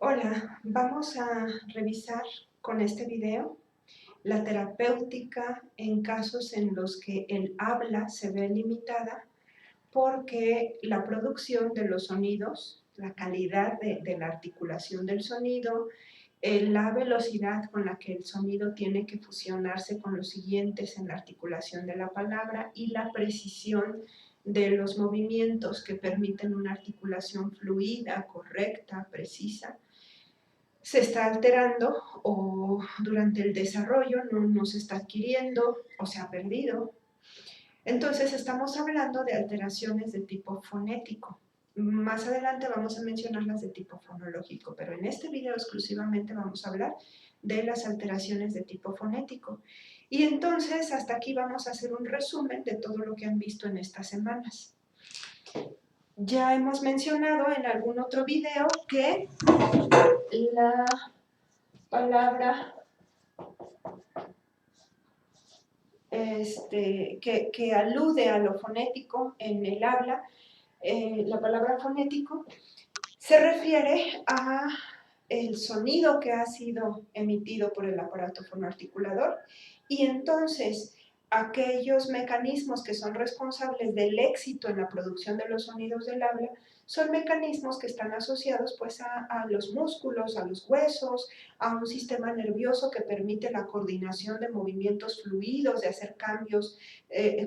Hola, vamos a revisar con este video la terapéutica en casos en los que el habla se ve limitada porque la producción de los sonidos, la calidad de la articulación del sonido, la velocidad con la que el sonido tiene que fusionarse con los siguientes en la articulación de la palabra y la precisión de los movimientos que permiten una articulación fluida, correcta, precisa, se está alterando o durante el desarrollo no se está adquiriendo o se ha perdido. Entonces estamos hablando de alteraciones de tipo fonético. Más adelante vamos a mencionar las de tipo fonológico, pero en este video exclusivamente vamos a hablar de las alteraciones de tipo fonético. Y entonces hasta aquí vamos a hacer un resumen de todo lo que han visto en estas semanas. Ya hemos mencionado en algún otro video que la palabra que alude a lo fonético en el habla, la palabra fonético, se refiere a el sonido que ha sido emitido por el aparato fonoarticulador y entonces aquellos mecanismos que son responsables del éxito en la producción de los sonidos del habla son mecanismos que están asociados pues a los músculos, a los huesos, a un sistema nervioso que permite la coordinación de movimientos fluidos, de hacer cambios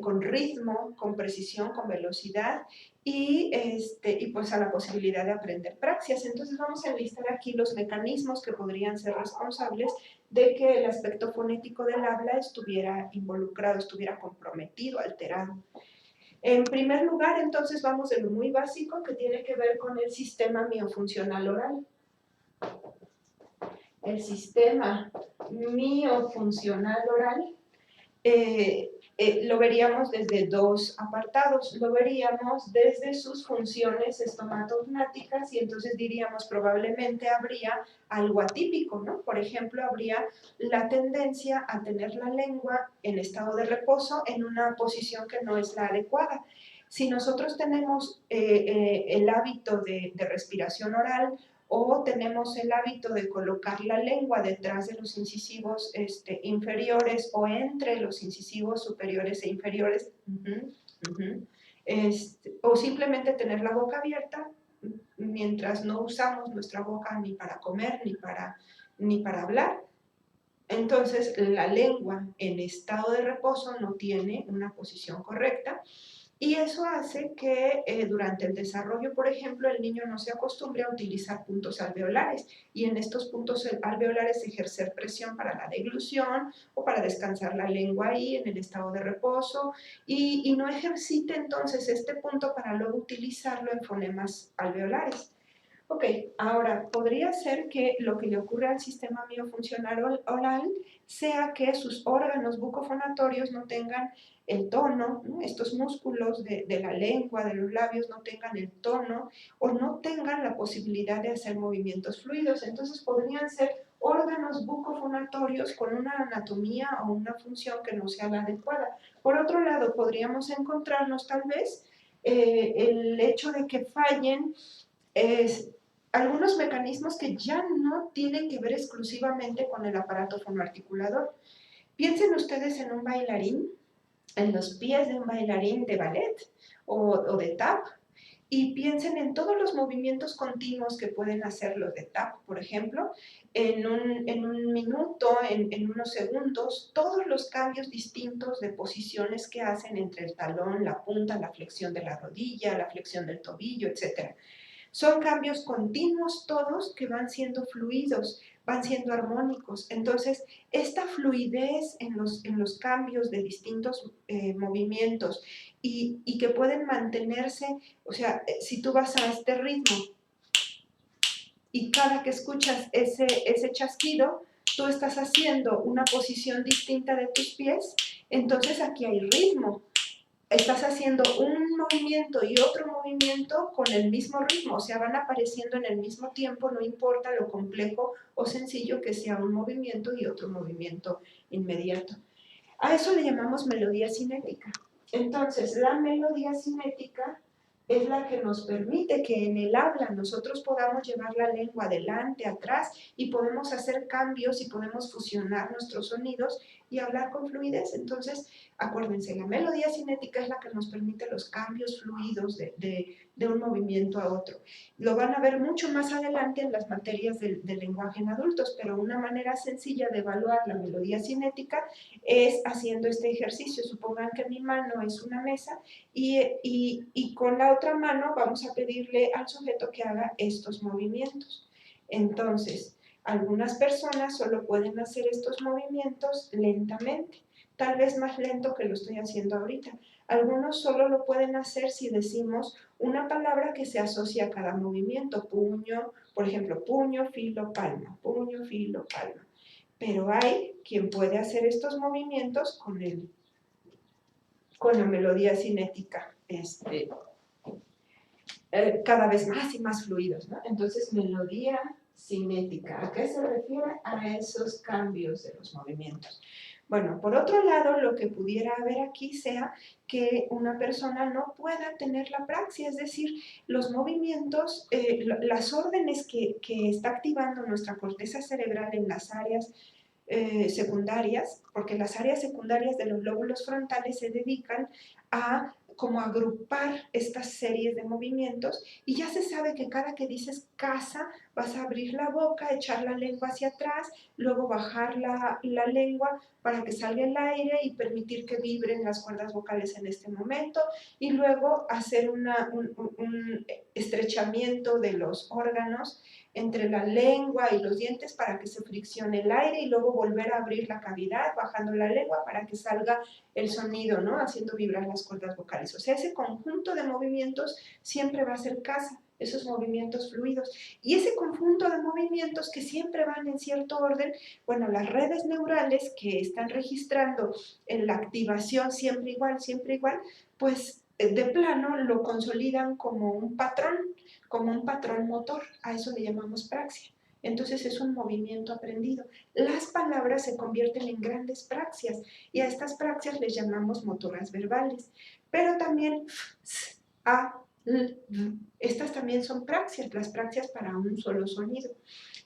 con ritmo, con precisión, con velocidad y pues a la posibilidad de aprender praxias. Entonces vamos a enlistar aquí los mecanismos que podrían ser responsables de que el aspecto fonético del habla estuviera involucrado, estuviera comprometido, alterado. En primer lugar, entonces vamos de lo muy básico que tiene que ver con el sistema miofuncional oral. El sistema miofuncional oral lo veríamos desde dos apartados. Lo veríamos desde sus funciones estomatognáticas y entonces diríamos probablemente habría algo atípico, ¿no? Por ejemplo, habría la tendencia a tener la lengua en estado de reposo en una posición que no es la adecuada. Si nosotros tenemos el hábito de respiración oral o tenemos el hábito de colocar la lengua detrás de los incisivos inferiores o entre los incisivos superiores e inferiores, o simplemente tener la boca abierta mientras no usamos nuestra boca ni para comer ni para hablar. Entonces la lengua en estado de reposo no tiene una posición correcta y eso hace que durante el desarrollo, por ejemplo, el niño no se acostumbre a utilizar puntos alveolares y en estos puntos alveolares ejercer presión para la deglución o para descansar la lengua ahí en el estado de reposo y no ejercite entonces este punto para luego utilizarlo en fonemas alveolares. Ok, ahora podría ser que lo que le ocurre al sistema miofuncional oral sea que sus órganos bucofonatorios no tengan el tono, ¿no? Estos músculos de la lengua, de los labios no tengan el tono o no tengan la posibilidad de hacer movimientos fluidos. Entonces podrían ser órganos bucofonatorios con una anatomía o una función que no sea la adecuada. Por otro lado, podríamos encontrarnos tal vez el hecho de que fallen algunos mecanismos que ya no tienen que ver exclusivamente con el aparato fonoarticulador. Piensen ustedes en un bailarín, en los pies de un bailarín de ballet o de tap, y piensen en todos los movimientos continuos que pueden hacer los de tap, por ejemplo, en un minuto, en unos segundos, todos los cambios distintos de posiciones que hacen entre el talón, la punta, la flexión de la rodilla, la flexión del tobillo, etc. Son cambios continuos todos que van siendo fluidos, van siendo armónicos. Entonces, esta fluidez en los cambios de distintos movimientos y que pueden mantenerse, o sea, si tú vas a este ritmo y cada que escuchas ese chasquido, tú estás haciendo una posición distinta de tus pies, entonces aquí hay ritmo. Estás haciendo un movimiento y otro movimiento con el mismo ritmo, o sea, van apareciendo en el mismo tiempo, no importa lo complejo o sencillo que sea un movimiento y otro movimiento inmediato. A eso le llamamos melodía cinética. Entonces, la melodía cinética es la que nos permite que en el habla nosotros podamos llevar la lengua adelante, atrás, y podemos hacer cambios y podemos fusionar nuestros sonidos y hablar con fluidez. Entonces, acuérdense, la melodía cinética es la que nos permite los cambios fluidos de un movimiento a otro. Lo van a ver mucho más adelante en las materias del lenguaje en adultos, pero una manera sencilla de evaluar la melodía cinética es haciendo este ejercicio. Supongan que mi mano es una mesa y con la otra mano vamos a pedirle al sujeto que haga estos movimientos. Entonces, algunas personas solo pueden hacer estos movimientos lentamente, tal vez más lento que lo estoy haciendo ahorita. Algunos solo lo pueden hacer si decimos una palabra que se asocia a cada movimiento, puño, por ejemplo, puño, filo, palma, puño, filo, palma. Pero hay quien puede hacer estos movimientos con la melodía cinética, cada vez más y más fluidos, ¿no? Entonces, melodía cinética, ¿a qué se refiere? A esos cambios de los movimientos. Bueno, por otro lado, lo que pudiera haber aquí sea que una persona no pueda tener la praxia, es decir, los movimientos, las órdenes que está activando nuestra corteza cerebral en las áreas secundarias, porque las áreas secundarias de los lóbulos frontales se dedican a como agrupar estas series de movimientos y ya se sabe que cada que dices casa vas a abrir la boca, echar la lengua hacia atrás, luego bajar la lengua para que salga el aire y permitir que vibren las cuerdas vocales en este momento y luego hacer un estrechamiento de los órganos entre la lengua y los dientes para que se friccione el aire y luego volver a abrir la cavidad bajando la lengua para que salga el sonido, ¿no? Haciendo vibrar las cuerdas vocales. O sea, ese conjunto de movimientos siempre va a ser casa, esos movimientos fluidos. Y ese conjunto de movimientos que siempre van en cierto orden, bueno, las redes neurales que están registrando en la activación siempre igual, pues de plano lo consolidan como un patrón motor, a eso le llamamos praxia. Entonces es un movimiento aprendido. Las palabras se convierten en grandes praxias y a estas praxias les llamamos motoras verbales. Pero también a, estas también son praxias, las praxias para un solo sonido.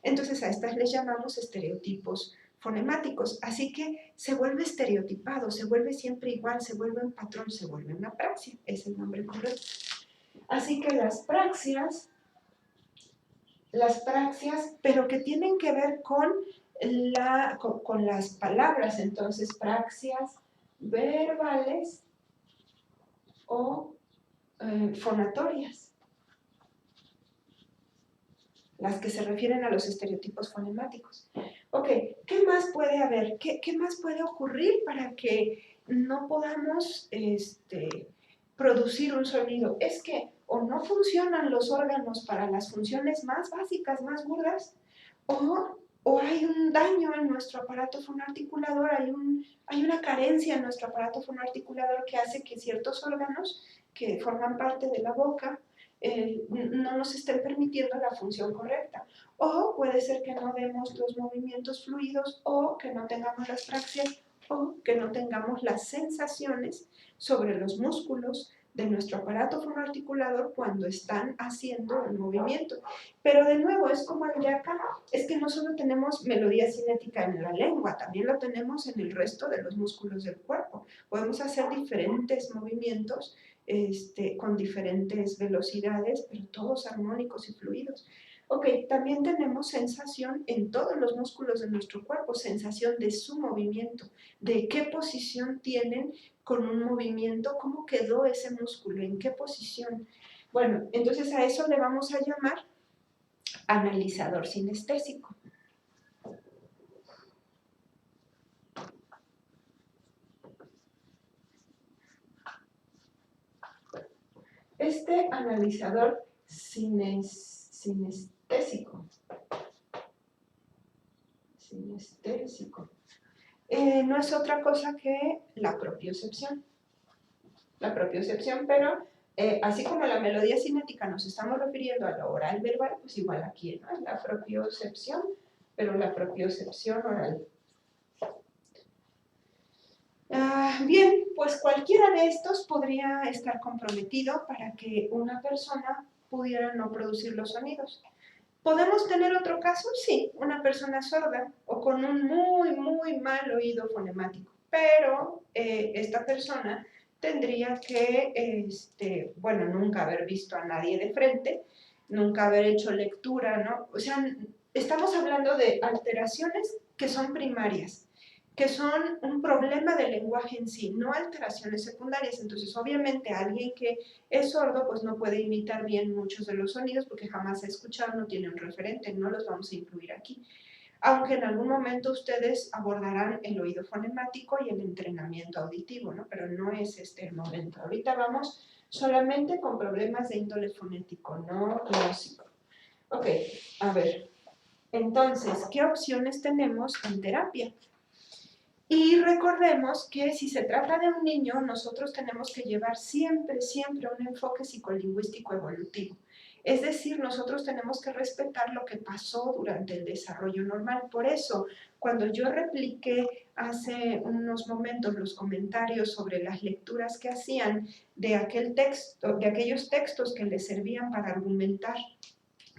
Entonces a estas les llamamos estereotipos fonemáticos. Así que se vuelve estereotipado, se vuelve siempre igual, se vuelve un patrón, se vuelve una praxia. Es el nombre correcto. Así que las praxias, pero que tienen que ver con las palabras, entonces praxias verbales o fonatorias, las que se refieren a los estereotipos fonemáticos. Ok, ¿qué más puede haber? ¿Qué más puede ocurrir para que no podamos producir un sonido? Es que o no funcionan los órganos para las funciones más básicas, más burdas, o hay un daño en nuestro aparato fonoarticulador, hay una carencia en nuestro aparato fonoarticulador que hace que ciertos órganos que forman parte de la boca no nos estén permitiendo la función correcta. O puede ser que no demos los movimientos fluidos, o que no tengamos las praxias, o que no tengamos las sensaciones sobre los músculos de nuestro aparato fonoarticulador cuando están haciendo el movimiento. Pero de nuevo, es como el de acá, es que no solo tenemos melodía cinética en la lengua, también lo tenemos en el resto de los músculos del cuerpo. Podemos hacer diferentes movimientos con diferentes velocidades, pero todos armónicos y fluidos. Ok, también tenemos sensación en todos los músculos de nuestro cuerpo, sensación de su movimiento, de qué posición tienen con un movimiento, cómo quedó ese músculo, en qué posición. Bueno, entonces a eso le vamos a llamar analizador sinestésico. Este analizador sinestésico no es otra cosa que la propiocepción. La propiocepción, pero así como la melodía cinética nos estamos refiriendo a lo oral verbal, pues igual aquí, ¿no? Es la propiocepción, pero la propiocepción oral. Bien, pues cualquiera de estos podría estar comprometido para que una persona pudiera no producir los sonidos. ¿Podemos tener otro caso? Sí, una persona sorda o con un muy mal oído fonemático, pero esta persona tendría que, bueno, nunca haber visto a nadie de frente, nunca haber hecho lectura, ¿no? O sea, estamos hablando de alteraciones que son primarias, que son un problema del lenguaje en sí, no alteraciones secundarias. Entonces, obviamente, alguien que es sordo, pues no puede imitar bien muchos de los sonidos porque jamás ha escuchado, no tiene un referente, no los vamos a incluir aquí. Aunque en algún momento ustedes abordarán el oído fonemático y el entrenamiento auditivo, ¿no? Pero no es este el momento. Ahorita vamos solamente con problemas de índole fonético, no músico. Ok, a ver. Entonces, ¿qué opciones tenemos en terapia? Y recordemos que si se trata de un niño, nosotros tenemos que llevar siempre un enfoque psicolingüístico evolutivo. Es decir, nosotros tenemos que respetar lo que pasó durante el desarrollo normal. Por eso, cuando yo repliqué hace unos momentos los comentarios sobre las lecturas que hacían de aquel texto, de aquellos textos que les servían para argumentar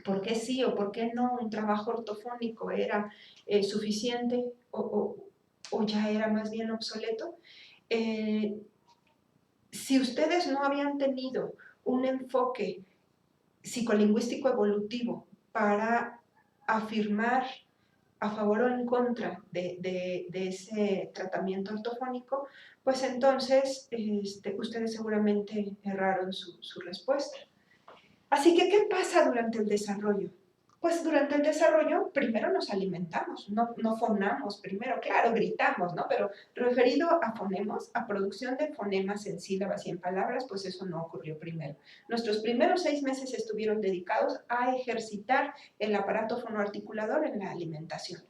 por qué sí o por qué no un trabajo ortofónico era suficiente o ya era más bien obsoleto. Si ustedes no habían tenido un enfoque psicolingüístico evolutivo para afirmar a favor o en contra de ese tratamiento ortofónico, pues entonces ustedes seguramente erraron su respuesta. Así que, ¿qué pasa durante el desarrollo? Pues durante el desarrollo primero nos alimentamos, no fonamos primero, claro, gritamos, ¿no? Pero referido a fonemos, a producción de fonemas en sílabas y en palabras, pues eso no ocurrió primero. Nuestros primeros 6 meses estuvieron dedicados a ejercitar el aparato fonoarticulador en la alimentación.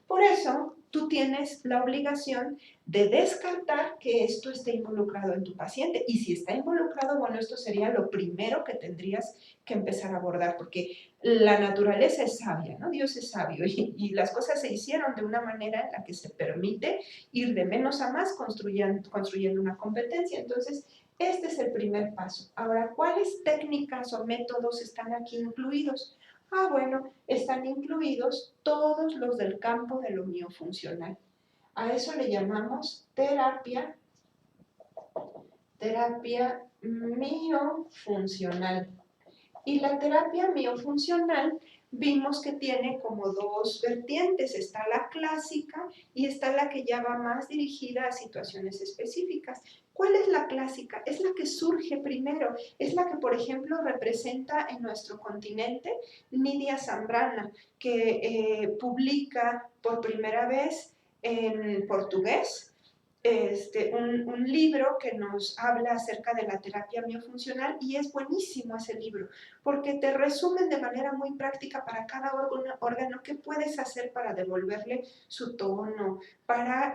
Por eso, tú tienes la obligación de descartar que esto esté involucrado en tu paciente. Y si está involucrado, bueno, esto sería lo primero que tendrías que empezar a abordar, porque la naturaleza es sabia, ¿no? Dios es sabio y las cosas se hicieron de una manera en la que se permite ir de menos a más construyendo una competencia. Entonces, este es el primer paso. Ahora, ¿cuáles técnicas o métodos están aquí incluidos? Bueno, están incluidos todos los del campo de lo miofuncional. A eso le llamamos terapia miofuncional. Y la terapia miofuncional vimos que tiene como dos vertientes. Está la clásica y está la que ya va más dirigida a situaciones específicas. ¿Cuál es la clásica? Es la que surge primero, es la que, por ejemplo, representa en nuestro continente Nidia Zambrana, que publica por primera vez en portugués un libro que nos habla acerca de la terapia miofuncional y es buenísimo ese libro porque te resumen de manera muy práctica para cada órgano qué puedes hacer para devolverle su tono, para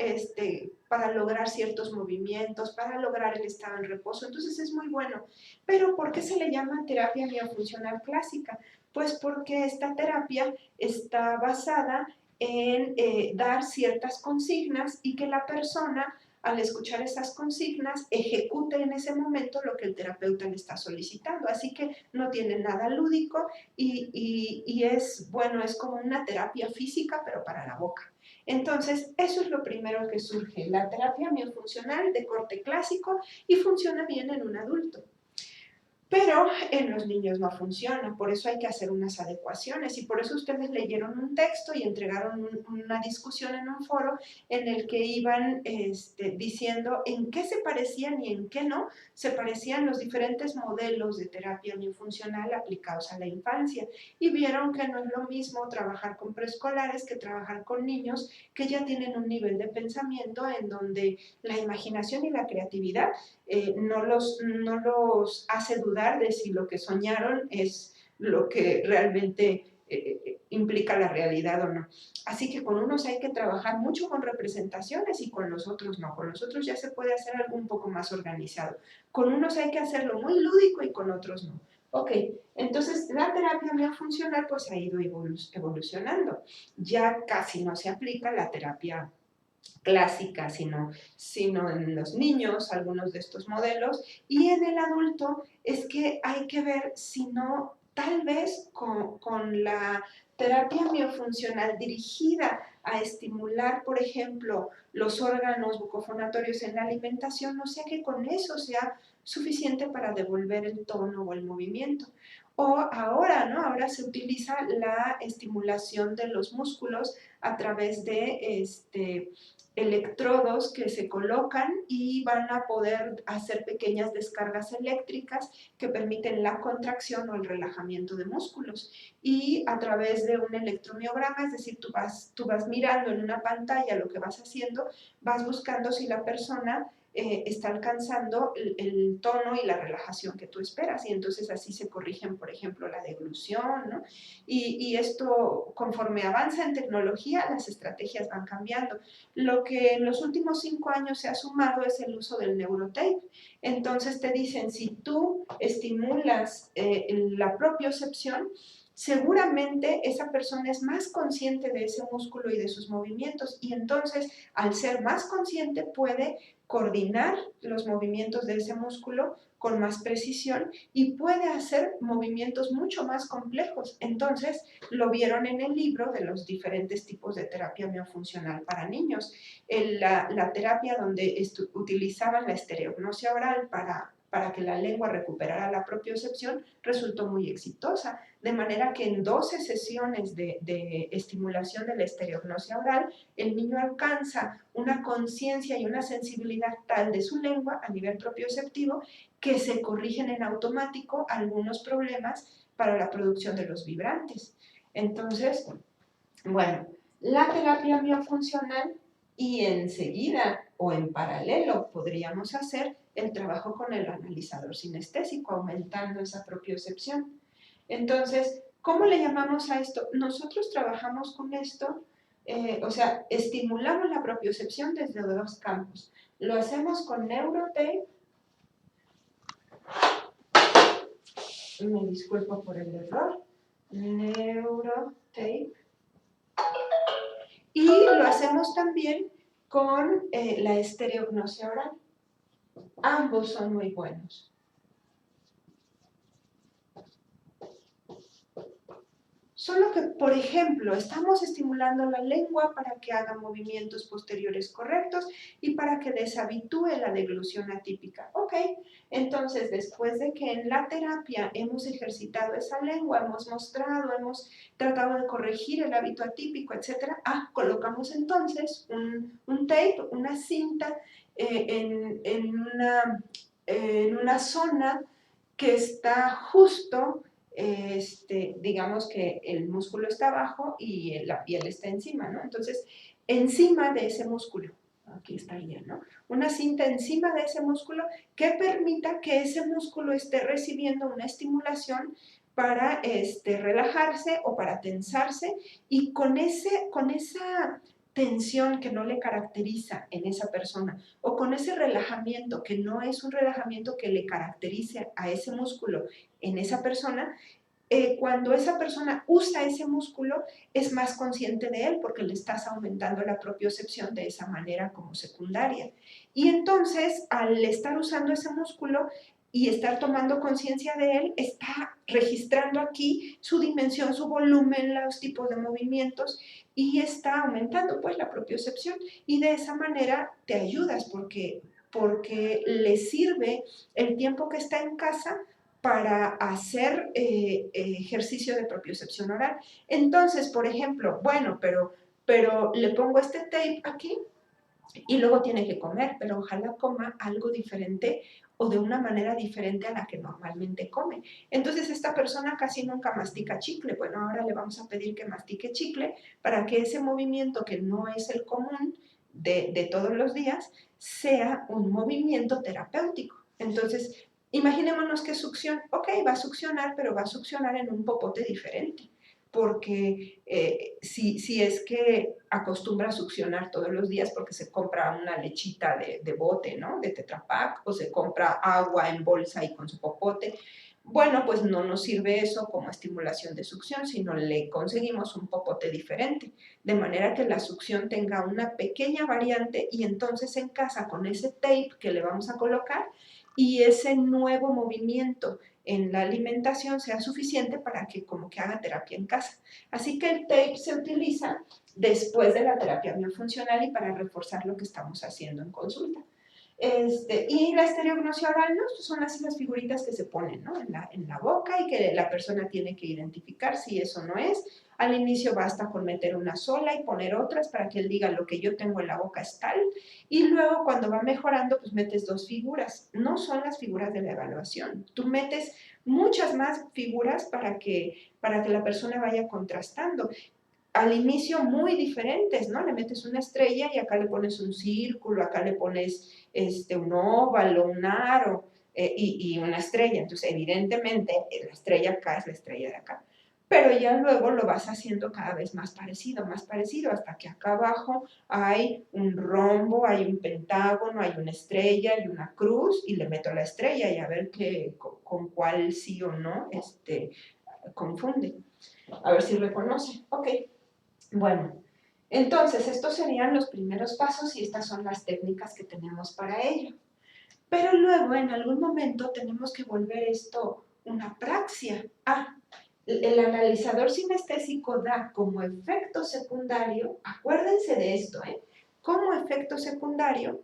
lograr ciertos movimientos, para lograr el estado en reposo. Entonces es muy bueno. Pero ¿por qué se le llama terapia miofuncional clásica? Pues porque esta terapia está basada en dar ciertas consignas y que la persona al escuchar esas consignas ejecute en ese momento lo que el terapeuta le está solicitando. Así que no tiene nada lúdico y es, bueno, es como una terapia física pero para la boca. Entonces, eso es lo primero que surge, la terapia miofuncional de corte clásico y funciona bien en un adulto. Pero en los niños no funciona, por eso hay que hacer unas adecuaciones y por eso ustedes leyeron un texto y entregaron una discusión en un foro en el que iban diciendo en qué se parecían y en qué no se parecían los diferentes modelos de terapia miofuncional aplicados a la infancia y vieron que no es lo mismo trabajar con preescolares que trabajar con niños que ya tienen un nivel de pensamiento en donde la imaginación y la creatividad no los hace dudar de si lo que soñaron es lo que realmente implica la realidad o no. Así que con unos hay que trabajar mucho con representaciones y con los otros no. Con los otros ya se puede hacer algo un poco más organizado. Con unos hay que hacerlo muy lúdico y con otros no. Ok, entonces la terapia miofuncional pues ha ido evolucionando. Ya casi no se aplica la terapia clásica, sino en los niños, algunos de estos modelos, y en el adulto es que hay que ver si no, tal vez con la terapia miofuncional dirigida a estimular, por ejemplo, los órganos bucofonatorios en la alimentación, no sea que con eso sea suficiente para devolver el tono o el movimiento. O ahora, ¿no? Ahora se utiliza la estimulación de los músculos a través de electrodos que se colocan y van a poder hacer pequeñas descargas eléctricas que permiten la contracción o el relajamiento de músculos. Y a través de un electromiograma, es decir, tú vas mirando en una pantalla lo que vas haciendo, vas buscando si la persona está alcanzando el tono y la relajación que tú esperas, y entonces así se corrigen, por ejemplo, la deglución, ¿no? Y esto, conforme avanza en tecnología, las estrategias van cambiando. Lo que en los últimos 5 años se ha sumado es el uso del neurotape. Entonces te dicen, si tú estimulas la propiocepción, seguramente esa persona es más consciente de ese músculo y de sus movimientos, y entonces al ser más consciente puede coordinar los movimientos de ese músculo con más precisión y puede hacer movimientos mucho más complejos. Entonces lo vieron en el libro de los diferentes tipos de terapia miofuncional para niños. La terapia donde utilizaban la estereognosia oral para que la lengua recuperara la propiocepción resultó muy exitosa, de manera que en 12 sesiones de estimulación de la estereognosia oral, el niño alcanza una conciencia y una sensibilidad tal de su lengua a nivel propioceptivo que se corrigen en automático algunos problemas para la producción de los vibrantes. Entonces, bueno, la terapia miofuncional, y enseguida o en paralelo podríamos hacer el trabajo con el analizador sinestésico, aumentando esa propiocepción. Entonces, ¿cómo le llamamos a esto? Nosotros trabajamos con esto, o sea, estimulamos la propiocepción desde 2 campos. Lo hacemos con neurotape, me disculpo por el error, neurotape, y lo hacemos también con la estereognosia oral. Ambos son muy buenos. Solo que, por ejemplo, estamos estimulando la lengua para que haga movimientos posteriores correctos y para que deshabitúe la deglución atípica. Ok, entonces después de que en la terapia hemos ejercitado esa lengua, hemos mostrado, hemos tratado de corregir el hábito atípico, etc., colocamos entonces un tape, una cinta en una zona que está justo, digamos que el músculo está abajo y la piel está encima, ¿no? Entonces, encima de ese músculo, aquí estaría, ¿no? Una cinta encima de ese músculo que permita que ese músculo esté recibiendo una estimulación para relajarse o para tensarse, y con esa tensión que no le caracteriza en esa persona, o con ese relajamiento que no es un relajamiento que le caracterice a ese músculo en esa persona, cuando esa persona usa ese músculo es más consciente de él porque le estás aumentando la propiocepción de esa manera como secundaria. Y entonces, al estar usando ese músculo y estar tomando conciencia de él, está registrando aquí su dimensión, su volumen, los tipos de movimientos, y está aumentando pues la propiocepción, y de esa manera te ayudas porque le sirve el tiempo que está en casa para hacer ejercicio de propiocepción oral. Entonces, por ejemplo, bueno, pero le pongo este tape aquí y luego tiene que comer, pero ojalá coma algo diferente o de una manera diferente a la que normalmente come. Entonces esta persona casi nunca mastica chicle. Bueno, ahora le vamos a pedir que mastique chicle para que ese movimiento que no es el común de todos los días sea un movimiento terapéutico. Entonces, imaginémonos que succión, ok, va a succionar, pero va a succionar en un popote diferente, porque si es que acostumbra a succionar todos los días porque se compra una lechita de bote, ¿no? De Tetra Pak, o se compra agua en bolsa y con su popote, Bueno, pues no nos sirve eso como estimulación de succión, sino le conseguimos un popote diferente, de manera que la succión tenga una pequeña variante y entonces en casa con ese tape que le vamos a colocar y ese nuevo movimiento en la alimentación sea suficiente para que como que haga terapia en casa. Así que el tape se utiliza después de la terapia miofuncional y para reforzar lo que estamos haciendo en consulta. Y la estereognosia oral, ¿no? Son así las figuritas que se ponen, ¿no? En la boca y que la persona tiene que identificar si eso no es. Al inicio basta con meter una sola y poner otras para que él diga lo que yo tengo en la boca es tal. Y luego cuando va mejorando, pues metes 2 figuras. No son las figuras de la evaluación. Tú metes muchas más figuras para que la persona vaya contrastando. Al inicio muy diferentes, ¿no? Le metes una estrella y acá le pones un círculo, acá le pones un óvalo, un aro y una estrella. Entonces, evidentemente, la estrella acá es la estrella de acá. Pero ya luego lo vas haciendo cada vez más parecido, hasta que acá abajo hay un rombo, hay un pentágono, hay una estrella y una cruz, y le meto la estrella y a ver con cuál sí o no confunde. A ver si reconoce. Ok. Bueno, entonces estos serían los primeros pasos y estas son las técnicas que tenemos para ello. Pero luego en algún momento tenemos que volver esto una praxia. El analizador sinestésico da como efecto secundario, acuérdense de esto, como efecto secundario,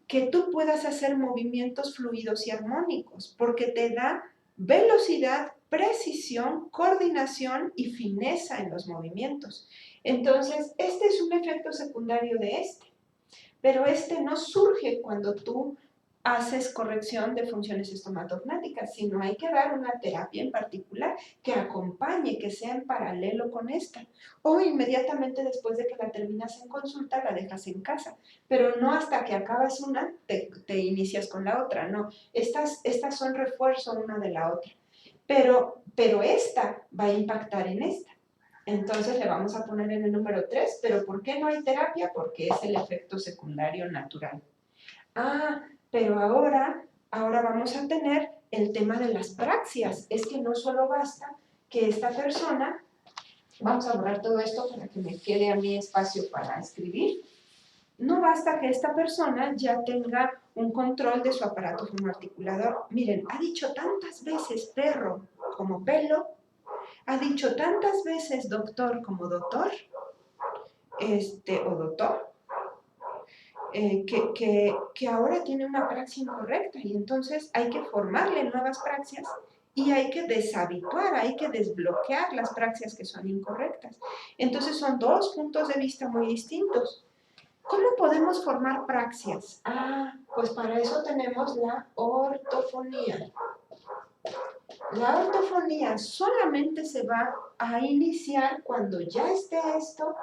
que tú puedas hacer movimientos fluidos y armónicos, porque te da velocidad, precisión, coordinación y fineza en los movimientos. Entonces, este es un efecto secundario de este, pero este no surge cuando tú haces corrección de funciones estomatognáticas, sino hay que dar una terapia en particular que acompañe, que sea en paralelo con esta. O inmediatamente después de que la terminas en consulta, la dejas en casa. Pero no hasta que acabas una, te inicias con la otra, no. Estas son refuerzo una de la otra. Pero esta va a impactar en esta. Entonces le vamos a poner en el número 3, pero ¿por qué no hay terapia? Porque es el efecto secundario natural. Pero ahora vamos a tener el tema de las praxias. Es que no solo basta que esta persona, vamos a borrar todo esto para que me quede a mí espacio para escribir, no basta que esta persona ya tenga un control de su aparato fonoarticulador. Miren, ha dicho tantas veces perro como pelo, ha dicho tantas veces doctor como doctor, o doctor, que ahora tiene una praxis incorrecta y entonces hay que formarle nuevas praxias y hay que deshabituar, hay que desbloquear las praxias que son incorrectas. Entonces son 2 puntos de vista muy distintos. ¿Cómo podemos formar praxias? Pues para eso tenemos la ortofonía. La ortofonía solamente se va a iniciar cuando ya esté esto,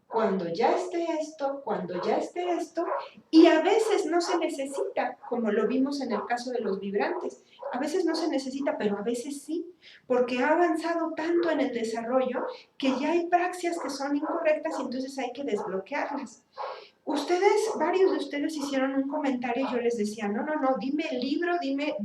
cuando ya esté esto, cuando ya esté esto, y a veces no se necesita, como lo vimos en el caso de los vibrantes. A veces no se necesita, pero a veces sí, porque ha avanzado tanto en el desarrollo que ya hay praxias que son incorrectas y entonces hay que desbloquearlas. Varios de ustedes hicieron un comentario y yo les decía, no, dime el libro, dime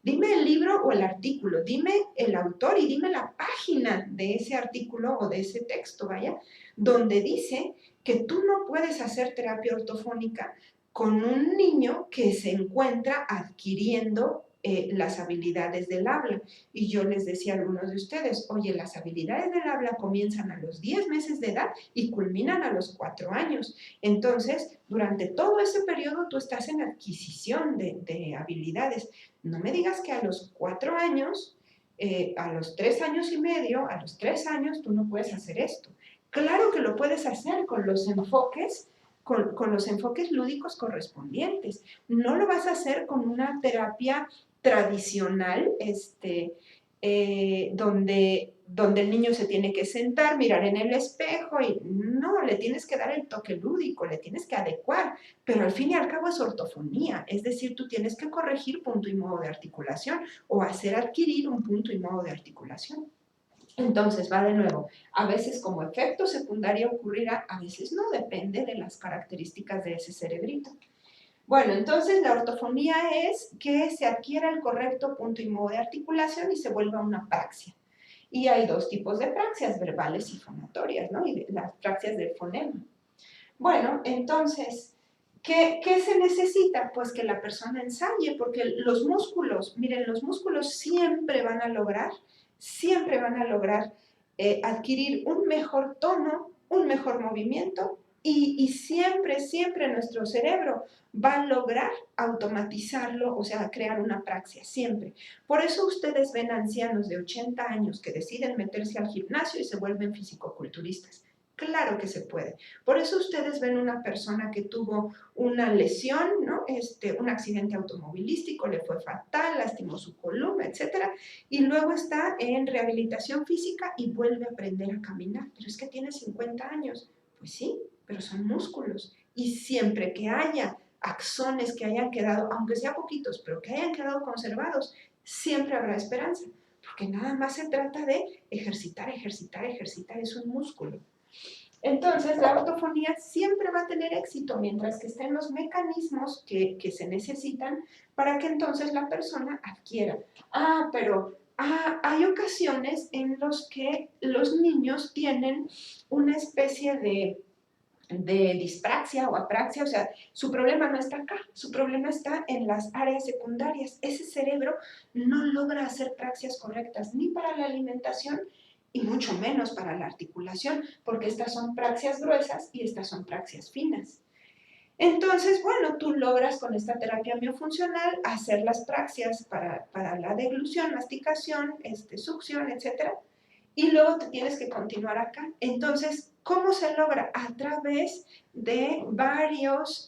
el libro o el artículo, dime el autor y dime la página de ese artículo o de ese texto, vaya, donde dice que tú no puedes hacer terapia ortofónica con un niño que se encuentra adquiriendo las habilidades del habla. Y yo les decía a algunos de ustedes, oye, las habilidades del habla comienzan a los 10 meses de edad y culminan a los 4 años. Entonces, durante todo ese periodo tú estás en adquisición de habilidades. No me digas que a los 4 años, a los 3 años y medio, a los 3 años, tú no puedes hacer esto. Claro que lo puedes hacer con los enfoques, con los enfoques lúdicos correspondientes. No lo vas a hacer con una terapia tradicional, donde el niño se tiene que sentar, mirar en el espejo y no, le tienes que dar el toque lúdico, le tienes que adecuar, pero al fin y al cabo es ortofonía, es decir, tú tienes que corregir punto y modo de articulación o hacer adquirir un punto y modo de articulación. Entonces, va de nuevo, a veces como efecto secundario ocurrirá, a veces no, depende de las características de ese cerebrito. Bueno, entonces la ortofonía es que se adquiera el correcto punto y modo de articulación y se vuelva una praxia. Y hay dos tipos de praxias, verbales y fonatorias, ¿no? Y las praxias del fonema. Bueno, entonces, ¿qué se necesita? Pues que la persona ensaye, porque los músculos, miren, los músculos siempre van a lograr adquirir un mejor tono, un mejor movimiento y siempre, siempre nuestro cerebro va a lograr automatizarlo, o sea, crear una praxia, siempre. Por eso ustedes ven ancianos de 80 años que deciden meterse al gimnasio y se vuelven fisicoculturistas. Claro que se puede. Por eso ustedes ven una persona que tuvo una lesión, ¿no? Un accidente automovilístico, le fue fatal, lastimó su columna, etc. Y luego está en rehabilitación física y vuelve a aprender a caminar. Pero es que tiene 50 años. Pues sí, pero son músculos. Y siempre que haya axones que hayan quedado, aunque sea poquitos, pero que hayan quedado conservados, siempre habrá esperanza. Porque nada más se trata de ejercitar, ejercitar, ejercitar. Es un músculo. Entonces, la ortofonía siempre va a tener éxito mientras que estén los mecanismos que se necesitan para que entonces la persona adquiera. Pero hay ocasiones en las que los niños tienen una especie de dispraxia o apraxia, o sea, su problema no está acá, su problema está en las áreas secundarias. Ese cerebro no logra hacer praxias correctas ni para la alimentación y mucho menos para la articulación, porque estas son praxias gruesas y estas son praxias finas. Entonces, bueno, tú logras con esta terapia miofuncional hacer las praxias para la deglución, masticación, succión, etc. Y luego te tienes que continuar acá. Entonces, ¿cómo se logra? A través de varias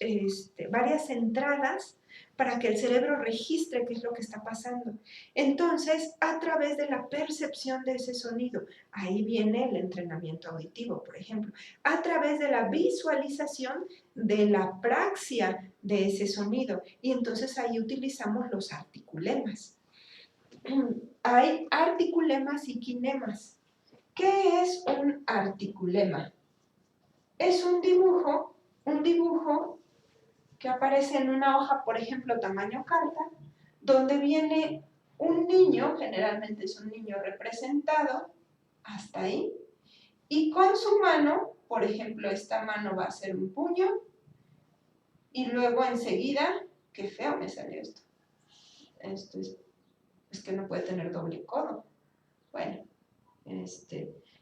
entradas para que el cerebro registre qué es lo que está pasando. Entonces, a través de la percepción de ese sonido, ahí viene el entrenamiento auditivo, por ejemplo, a través de la visualización de la praxia de ese sonido. Y entonces ahí utilizamos los articulemas. Hay articulemas y kinemas. ¿Qué es un articulema? Es un dibujo que aparece en una hoja, por ejemplo, tamaño carta, donde viene un niño, generalmente es un niño representado, hasta ahí, y con su mano, por ejemplo, esta mano va a ser un puño, y luego enseguida, qué feo me salió esto. Esto es que no puede tener doble codo. Bueno,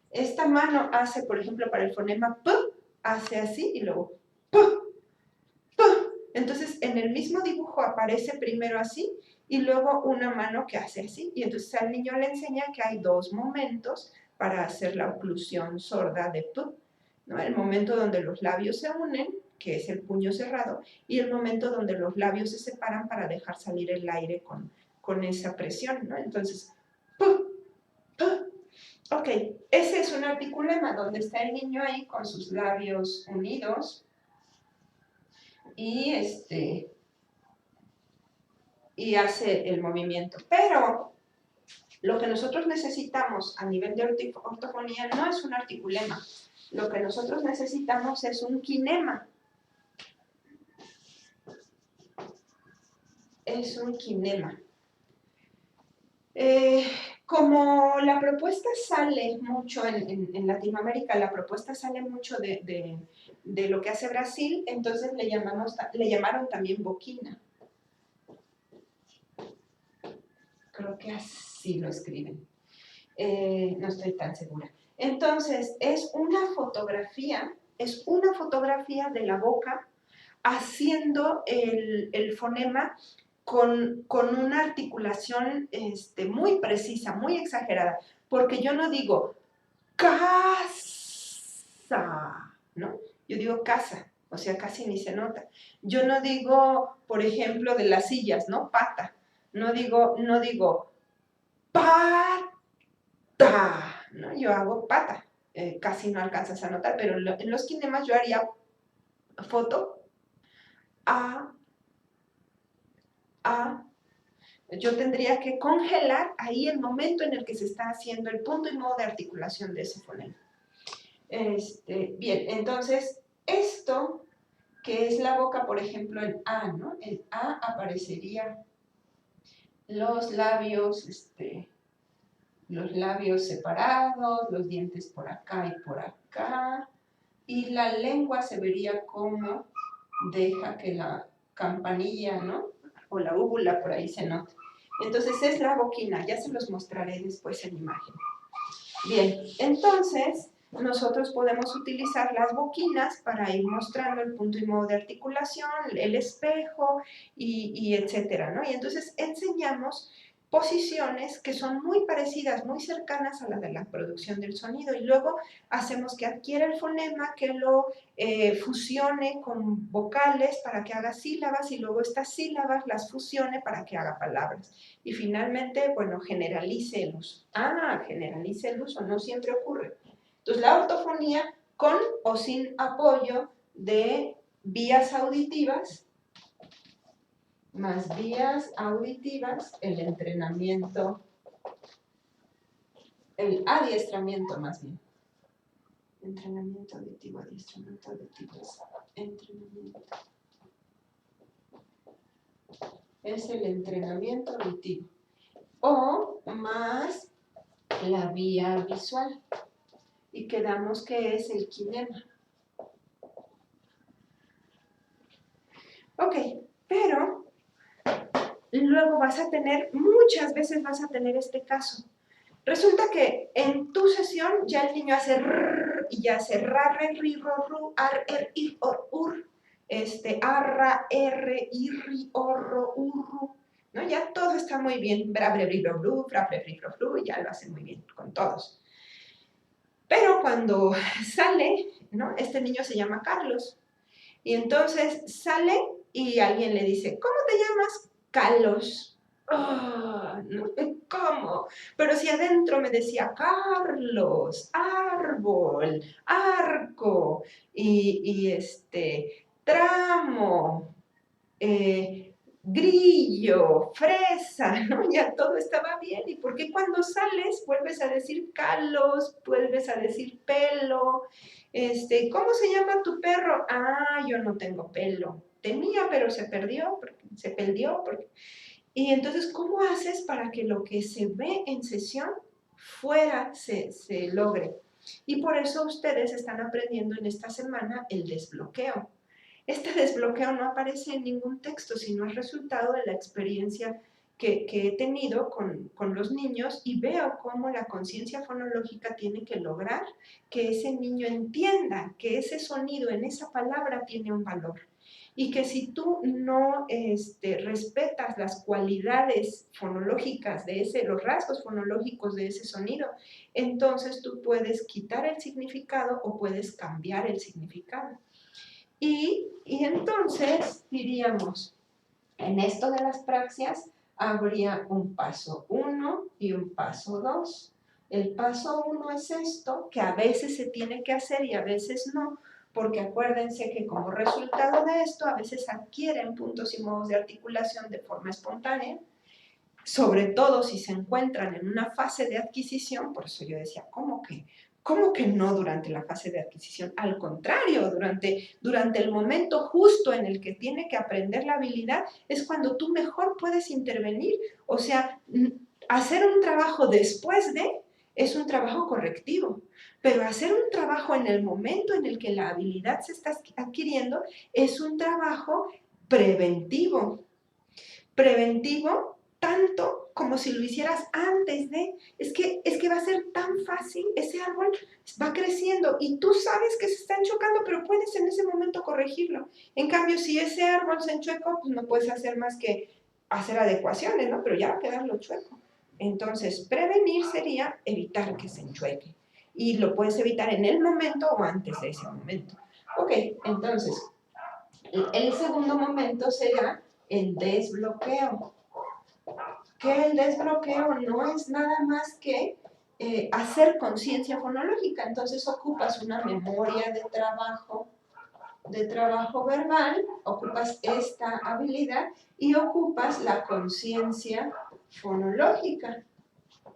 esta mano hace, por ejemplo, para el fonema P, hace así y luego P, P. Entonces, en el mismo dibujo aparece primero así y luego una mano que hace así. Y entonces al niño le enseña que hay dos momentos para hacer la oclusión sorda de P, ¿no? El momento donde los labios se unen, que es el puño cerrado, y el momento donde los labios se separan para dejar salir el aire con esa presión, ¿no? Entonces, P, P. Ok, ese es un articulema donde está el niño ahí con sus labios unidos y hace el movimiento. Pero lo que nosotros necesitamos a nivel de ortofonía no es un articulema. Lo que nosotros necesitamos es un kinema. Es un kinema. Como la propuesta sale mucho en Latinoamérica, la propuesta sale mucho de lo que hace Brasil, entonces le llamaron también boquina. Creo que así lo escriben. No estoy tan segura. Entonces, es una fotografía de la boca haciendo el fonema con una articulación muy precisa, muy exagerada, porque yo no digo casa, ¿no? Yo digo casa, o sea, casi ni se nota. Yo no digo, por ejemplo, de las sillas, ¿no? Pata. No digo pata, ¿no? Yo hago pata. Casi no alcanzas a notar, pero en los kinemas yo haría foto, a, yo tendría que congelar ahí el momento en el que se está haciendo el punto y modo de articulación de ese fonema. Bien, entonces, esto que es la boca, por ejemplo, en A, ¿no? En A aparecería los labios separados, los dientes por acá y por acá, y la lengua se vería como deja que la campanilla, ¿no? O la úvula por ahí se note. Entonces es la boquina, ya se los mostraré después en imagen. Bien, entonces nosotros podemos utilizar las boquinas para ir mostrando el punto y modo de articulación, el espejo y etcétera, ¿no? Y entonces enseñamos posiciones que son muy parecidas, muy cercanas a la de la producción del sonido y luego hacemos que adquiera el fonema, que lo fusione con vocales para que haga sílabas y luego estas sílabas las fusione para que haga palabras. Y finalmente, bueno, generalice el uso. Generalice el uso, no siempre ocurre. Entonces, la ortofonía con o sin apoyo de vías auditivas, más vías auditivas, el entrenamiento, el adiestramiento más bien. Entrenamiento auditivo, adiestramiento auditivo, entrenamiento. Es el entrenamiento auditivo. O más la vía visual. Y quedamos que es el kinema. Ok, pero luego muchas veces vas a tener este caso. Resulta que en tu sesión ya el niño hace rrr, y ya hace ra, re, ri, ro, ru, ar, er, ir, or, ur, arra, r, irri, orro, urru, ¿no? Ya todo está muy bien, bra, bre, bri, bro, bru, fra, bre, bri, bro, bru, ya lo hace muy bien con todos. Pero cuando sale, ¿no? Este niño se llama Carlos, y entonces sale y alguien le dice, ¿cómo te llamas? Carlos. Oh, no, ¿cómo? Pero si adentro me decía Carlos, árbol, arco, y tramo, grillo, fresa, ¿no? Ya todo estaba bien. ¿Y por qué cuando sales vuelves a decir Carlos, vuelves a decir pelo? ¿Cómo se llama tu perro? Ah, yo no tengo pelo. Tenía, pero se perdió, porque... Y entonces, ¿cómo haces para que lo que se ve en sesión fuera se logre? Y por eso ustedes están aprendiendo en esta semana el desbloqueo. Este desbloqueo no aparece en ningún texto, sino es resultado de la experiencia que he tenido con los niños y veo cómo la conciencia fonológica tiene que lograr que ese niño entienda que ese sonido en esa palabra tiene un valor. Y que si tú no respetas las cualidades fonológicas los rasgos fonológicos de ese sonido, entonces tú puedes quitar el significado o puedes cambiar el significado. Y entonces diríamos, en esto de las praxias habría un paso 1 y un paso 2. El paso 1 es esto, que a veces se tiene que hacer y a veces no, porque acuérdense que como resultado de esto a veces adquieren puntos y modos de articulación de forma espontánea, sobre todo si se encuentran en una fase de adquisición. Por eso yo decía, ¿cómo que no durante la fase de adquisición? Al contrario, durante el momento justo en el que tiene que aprender la habilidad es cuando tú mejor puedes intervenir. O sea, hacer un trabajo después de es un trabajo correctivo, pero hacer un trabajo en el momento en el que la habilidad se está adquiriendo es un trabajo preventivo. Preventivo tanto como si lo hicieras antes de, es que va a ser tan fácil, ese árbol va creciendo y tú sabes que se están chocando, pero puedes en ese momento corregirlo. En cambio, si ese árbol se enchuecó, pues no puedes hacer más que hacer adecuaciones, ¿no? Pero ya va a quedarlo chueco. Entonces, prevenir sería evitar que se enchueque. Y lo puedes evitar en el momento o antes de ese momento. Ok, entonces, el segundo momento será el desbloqueo. Que el desbloqueo no es nada más que hacer conciencia fonológica. Entonces ocupas una memoria de trabajo verbal, ocupas esta habilidad y ocupas la conciencia fonológica.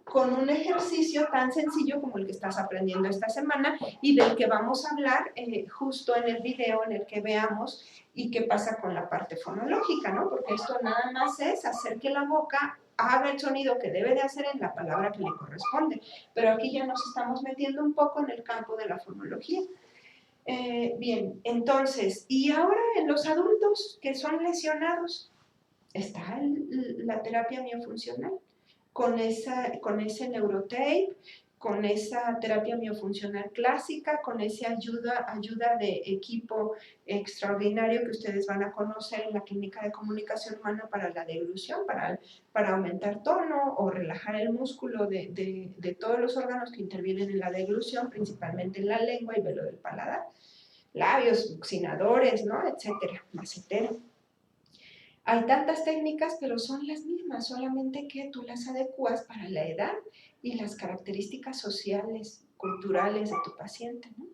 con un ejercicio tan sencillo como el que estás aprendiendo esta semana y del que vamos a hablar justo en el video en el que veamos y qué pasa con la parte fonológica, ¿no? Porque esto nada más es hacer que la boca haga el sonido que debe de hacer en la palabra que le corresponde. Pero aquí ya nos estamos metiendo un poco en el campo de la fonología. Bien, entonces, y ahora en los adultos que son lesionados, está la terapia miofuncional con ese neurotape, con esa terapia miofuncional clásica, con esa ayuda de equipo extraordinario que ustedes van a conocer en la clínica de comunicación humana para la deglución, para aumentar tono o relajar el músculo de todos los órganos que intervienen en la deglución, principalmente en la lengua y velo del paladar, labios, buccinadores, ¿no? Etcétera, macetero. Hay tantas técnicas, pero son las mismas, solamente que tú las adecuas para la edad y las características sociales, culturales de tu paciente, ¿no?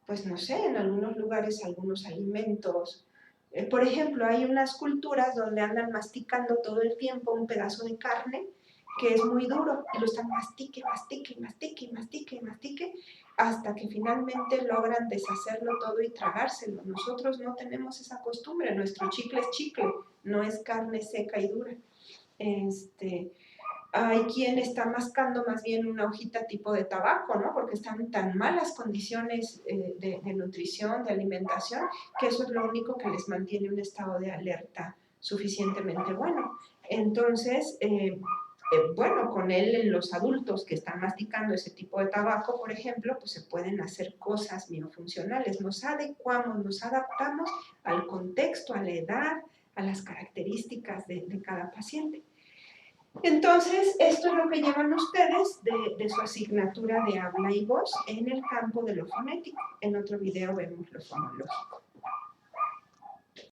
Pues no sé, en algunos lugares algunos alimentos. Por ejemplo, hay unas culturas donde andan masticando todo el tiempo un pedazo de carne que es muy duro y lo están mastique, mastique, mastique, mastique, mastique, hasta que finalmente logran deshacerlo todo y tragárselo. Nosotros no tenemos esa costumbre, nuestro chicle es chicle, no es carne seca y dura. Hay quien está mascando más bien una hojita tipo de tabaco, ¿no? Porque están en tan malas condiciones de nutrición, de alimentación, que eso es lo único que les mantiene un estado de alerta suficientemente bueno. Entonces, bueno, con él en los adultos que están masticando ese tipo de tabaco, por ejemplo, pues se pueden hacer cosas miofuncionales. Nos adecuamos, nos adaptamos al contexto, a la edad, a las características de cada paciente. Entonces, esto es lo que llevan ustedes de su asignatura de habla y voz en el campo de lo fonético. En otro video vemos lo fonológico.